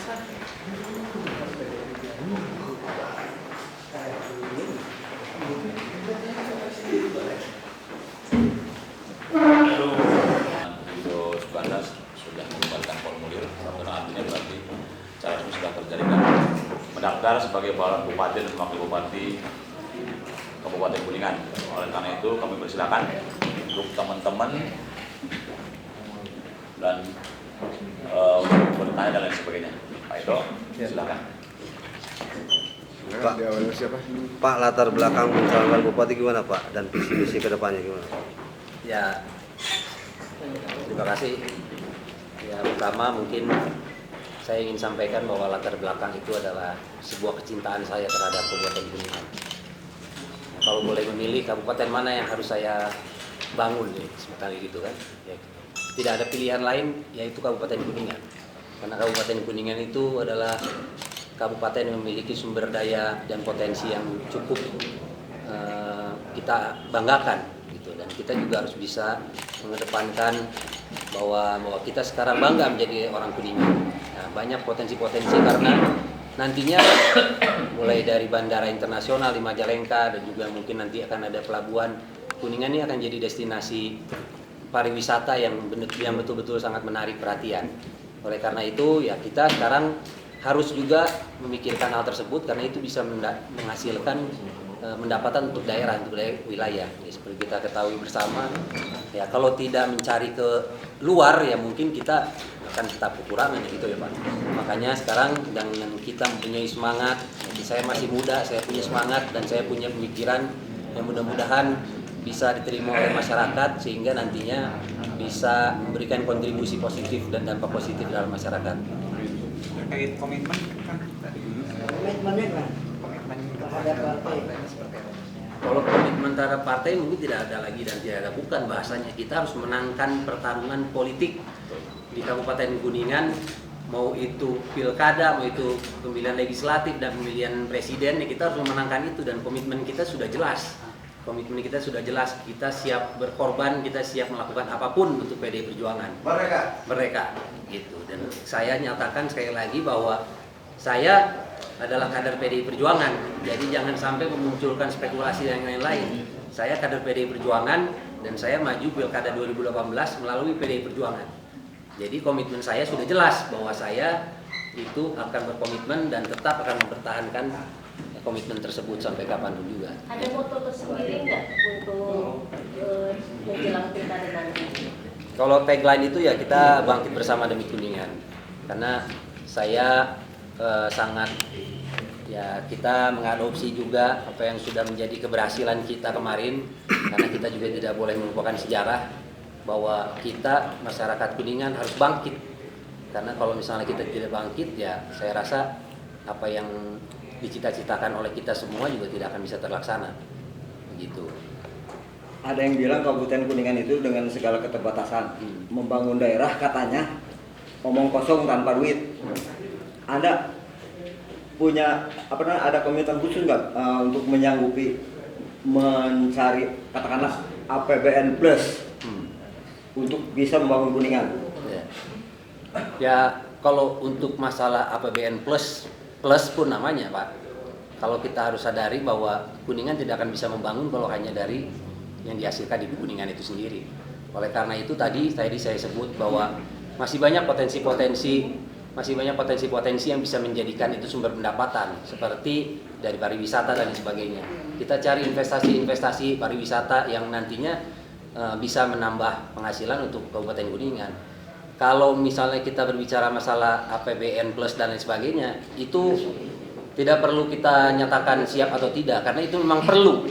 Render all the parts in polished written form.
sudah mengembalikan formulir, artinya berarti cara ini sudah terjadi dan mendaftar sebagai bupati dan wakil bupati Kabupaten Kuningan. Oleh karena itu kami persilakan untuk teman-teman dan bertanya dan lain sebagainya. Pak Edo, silakan. Pak, latar belakang mencalonkan bupati gimana Pak? Dan visi misi ke depannya gimana? Ya, terima kasih. Ya, pertama mungkin saya ingin sampaikan bahwa latar belakang itu adalah sebuah kecintaan saya terhadap Kabupaten Kuningan. Kalau boleh memilih kabupaten mana yang harus saya bangun, seperti gitu kan? Ya, tidak ada pilihan lain, yaitu Kabupaten Kuningan. Karena Kabupaten Kuningan itu adalah kabupaten yang memiliki sumber daya dan potensi yang cukup kita banggakan, gitu. Dan kita juga harus bisa mengedepankan bahwa kita sekarang bangga menjadi orang Kuningan. Nah, banyak potensi-potensi karena nantinya mulai dari Bandara Internasional di Majalengka dan juga mungkin nanti akan ada pelabuhan. Kuningan ini akan jadi destinasi pariwisata yang betul-betul sangat menarik perhatian. Oleh karena itu ya kita sekarang harus juga memikirkan hal tersebut karena itu bisa menghasilkan pendapatan untuk daerah, untuk wilayah. Ya, seperti kita ketahui bersama, ya kalau tidak mencari ke luar ya mungkin kita akan tetap kekurangan gitu ya Pak. Makanya sekarang dengan kita mempunyai semangat, saya masih muda, saya punya semangat dan saya punya pemikiran yang mudah-mudahan bisa diterima oleh masyarakat sehingga nantinya bisa memberikan kontribusi positif dan dampak positif dalam masyarakat. Terkait komitmen kan tadi. Komitmennya kan? Komitmen terhadap partai. Kalau komitmen terhadap partai mungkin tidak ada lagi dan tidak ada, bukan bahasanya. Kita harus menangkan pertarungan politik di Kabupaten Kuningan, mau itu pilkada, mau itu pemilihan legislatif dan pemilihan presiden, ya kita harus memenangkan itu dan komitmen kita sudah jelas. Komitmen kita sudah jelas, kita siap berkorban, kita siap melakukan apapun untuk PDI Perjuangan. Mereka gitu. Dan saya nyatakan sekali lagi bahwa saya adalah kader PDI Perjuangan. Jadi jangan sampai memunculkan spekulasi yang lain-lain. Saya kader PDI Perjuangan dan saya maju pilkada 2018 melalui PDI Perjuangan. Jadi komitmen saya sudah jelas bahwa saya itu akan berkomitmen dan tetap akan mempertahankan komitmen tersebut sampai kapanpun juga. Ada moto tersendiri nggak untuk menjelang pilkada nanti? Kalau tagline itu ya kita bangkit bersama demi Kuningan. Karena saya sangat ya kita mengadopsi juga apa yang sudah menjadi keberhasilan kita kemarin. Karena kita juga tidak boleh melupakan sejarah bahwa kita masyarakat Kuningan harus bangkit. Karena kalau misalnya kita tidak bangkit ya saya rasa apa yang dicita-citakan oleh kita semua juga tidak akan bisa terlaksana. Begitu. Ada yang bilang Kabupaten Kuningan itu dengan segala keterbatasan membangun daerah katanya omong kosong tanpa duit. Anda punya ada komitmen khusus nggak untuk menyanggupi mencari katakanlah APBN plus untuk bisa membangun Kuningan? Ya kalau untuk masalah APBN plus pun namanya Pak. Kalau kita harus sadari bahwa Kuningan tidak akan bisa membangun kalau hanya dari yang dihasilkan di Kuningan itu sendiri. Oleh karena itu tadi saya sebut bahwa masih banyak potensi-potensi yang bisa menjadikan itu sumber pendapatan seperti dari pariwisata dan sebagainya. Kita cari investasi pariwisata yang nantinya bisa menambah penghasilan untuk Kabupaten Kuningan. Kalau misalnya kita berbicara masalah APBN plus dan lain sebagainya, itu tidak perlu kita nyatakan siap atau tidak, karena itu memang perlu.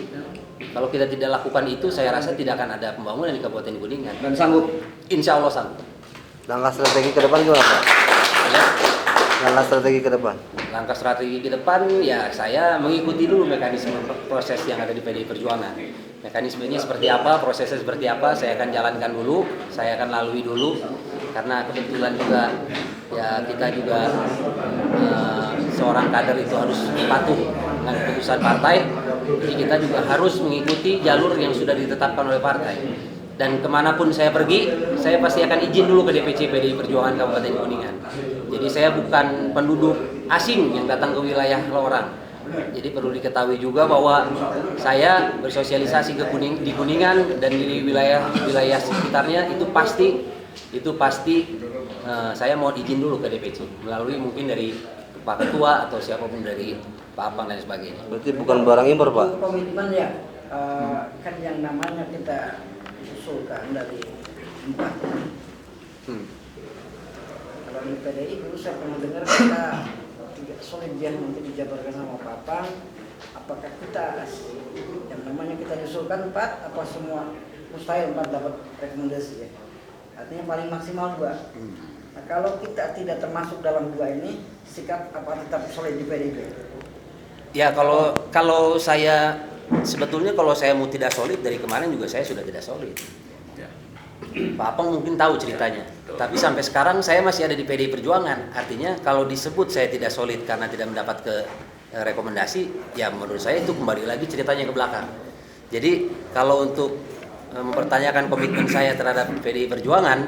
Kalau kita tidak lakukan itu, saya rasa tidak akan ada pembangunan di Kabupaten Kuningan. Dan sanggup? Insya Allah sanggup. Langkah strategi ke depan gimana Pak? Ya. Langkah strategi ke depan? Langkah strategi ke depan, ya saya mengikuti dulu mekanisme proses yang ada di PDI Perjuangan. Mekanismenya seperti apa, prosesnya seperti apa, saya akan jalankan dulu, saya akan lalui dulu. Karena kebetulan juga ya kita juga seorang kader itu harus patuh dengan keputusan partai. Jadi kita juga harus mengikuti jalur yang sudah ditetapkan oleh partai. Dan kemanapun saya pergi, saya pasti akan izin dulu ke DPC PDI Perjuangan Kabupaten Kuningan. Jadi Jadi saya bukan penduduk asing yang datang ke wilayah Lorang. Jadi perlu diketahui juga bahwa saya bersosialisasi di Kuningan dan di wilayah sekitarnya itu pasti saya mau izin dulu ke DPC melalui mungkin dari Pak Ketua atau siapapun dari Pak Apang dan sebagainya. Berarti bukan barang impor, Pak? Untuk komitmen ya, kan yang namanya kita usulkan dari empat. Kalau di PDI dulu saya pernah dengar kita tidak solid ya, nanti dijabarkan sama Pak Apang. Apakah kita yang namanya kita diusulkan 4, apa semua mustahil 4 dapat rekomendasi ya? Artinya paling maksimal 2. Nah, kalau kita tidak termasuk dalam 2 ini, sikap apa tetap solid di PDIP? Ya kalau saya sebetulnya kalau saya mau tidak solid dari kemarin juga saya sudah tidak solid. Ya. Pak Apang mungkin tahu ceritanya. Tapi sampai sekarang saya masih ada di PDI Perjuangan. Artinya kalau disebut saya tidak solid karena tidak mendapat rekomendasi, ya menurut saya itu kembali lagi ceritanya ke belakang. Jadi kalau untuk mempertanyakan komitmen saya terhadap PDI Perjuangan,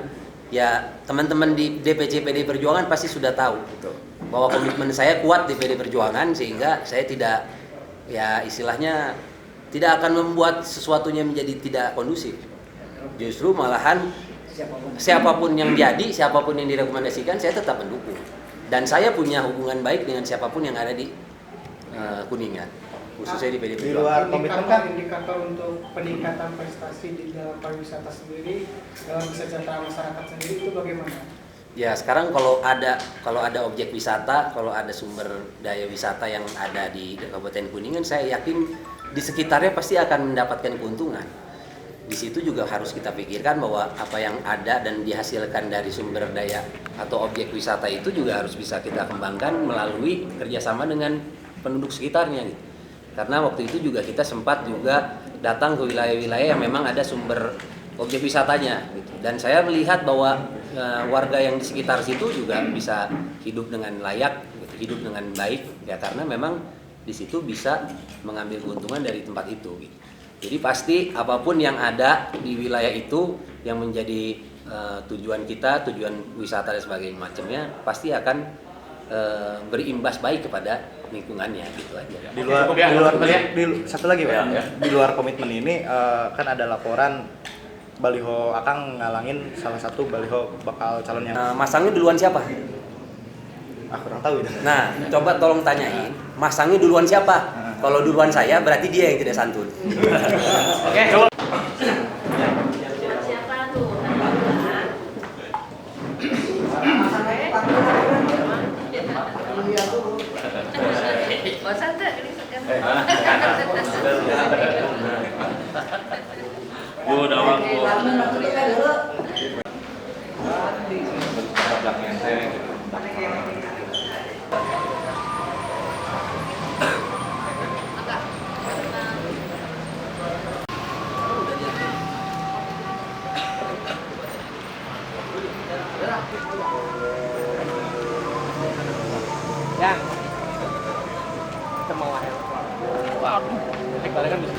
ya teman-teman di DPC PDI Perjuangan pasti sudah tahu bahwa komitmen saya kuat di PDI Perjuangan, sehingga saya tidak, ya istilahnya tidak akan membuat sesuatunya menjadi tidak kondusif. Justru malahan siapapun yang jadi, siapapun yang direkomendasikan, saya tetap mendukung. Dan saya punya hubungan baik dengan siapapun yang ada di Kuningan, khususnya di PDI Di Perjuangan. luar komitmen kan Indikator untuk peningkatan prestasi di dalam pariwisata sendiri, dalam kesejahteraan masyarakat sendiri itu bagaimana? Ya sekarang kalau ada objek wisata, kalau ada sumber daya wisata yang ada di Kabupaten Kuningan, saya yakin di sekitarnya pasti akan mendapatkan keuntungan. Di situ juga harus kita pikirkan bahwa apa yang ada dan dihasilkan dari sumber daya atau objek wisata itu juga harus bisa kita kembangkan melalui kerjasama dengan penduduk sekitarnya gitu. Karena waktu itu juga kita sempat juga datang ke wilayah-wilayah yang memang ada sumber objek wisatanya gitu. Dan saya melihat bahwa warga yang di sekitar situ juga bisa hidup dengan layak gitu, hidup dengan baik ya, karena memang di situ bisa mengambil keuntungan dari tempat itu gitu. Jadi pasti apapun yang ada di wilayah itu yang menjadi tujuan kita, tujuan wisata dan sebagainya macamnya, pasti akan berimbas baik kepada lingkungannya gitu aja. satu lagi Pak, di luar komitmen ini kan ada laporan baliho Akang ngalangin salah satu baliho bakal calon yang Masangnya duluan siapa? kurang tahu itu. Nah, coba tolong tanyain, masangnya duluan siapa? Kalau duluan saya berarti dia yang tidak santun. Oke, coba. Siapa tuh? Bosan tak? Udah waktu. Yang kita mau waduh, balik kan bisa.